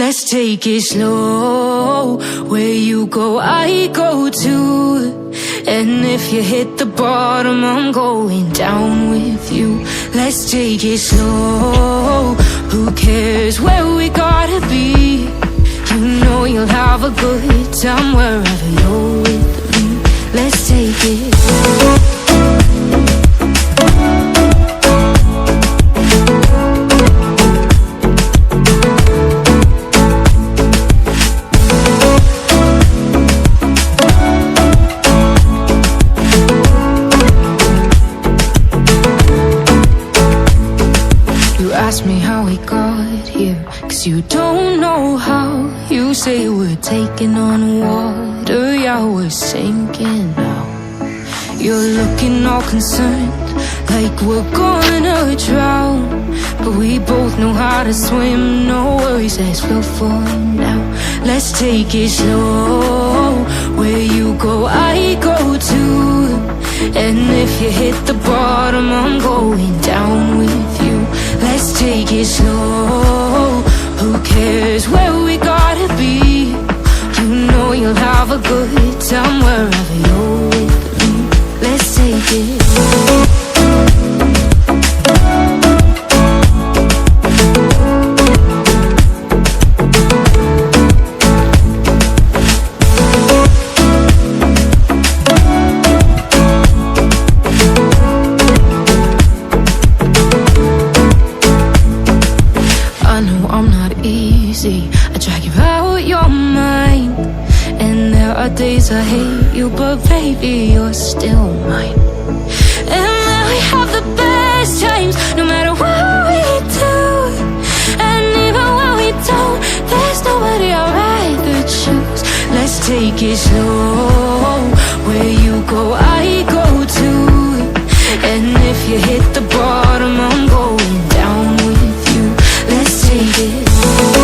Let's take it slow. Where you go, I go too. And if you hit the bottom, I'm going down with you. Let's take it slow. Who cares where we gotta be? You know you'll have a good time wherever you're with me. Let's take it slow. Ask me how we got here, 'cause you don't know how. You say we're taking on water, yeah, we're sinking now. You're looking all concerned, like we're gonna drown. But we both know how to swim, no worries, let's float for now. Let's take it slow. Where you go, I go too. And if you hit the bottom, I'm going down with you. Let's take it slow. Who cares where we gotta be? You know you'll have a good time wherever you're with me. Let's take it slow. I drag you out your mind, and there are days I hate you, but baby, you're still mine. And then we have the best times, no matter what we do. And even when we don't, there's nobody I'd rather choose. Let's take it slow. Where you go, I go too. And if you hit the bottom, I'm going down with you. Let's take it slow.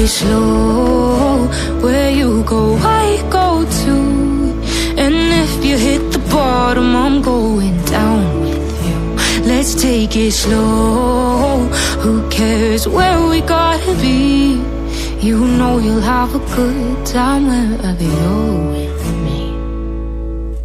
Slow, where you go, I go too. And if you hit the bottom, I'm going down with you. Let's take it slow. Who cares where we gotta be? You know you'll have a good time wherever you're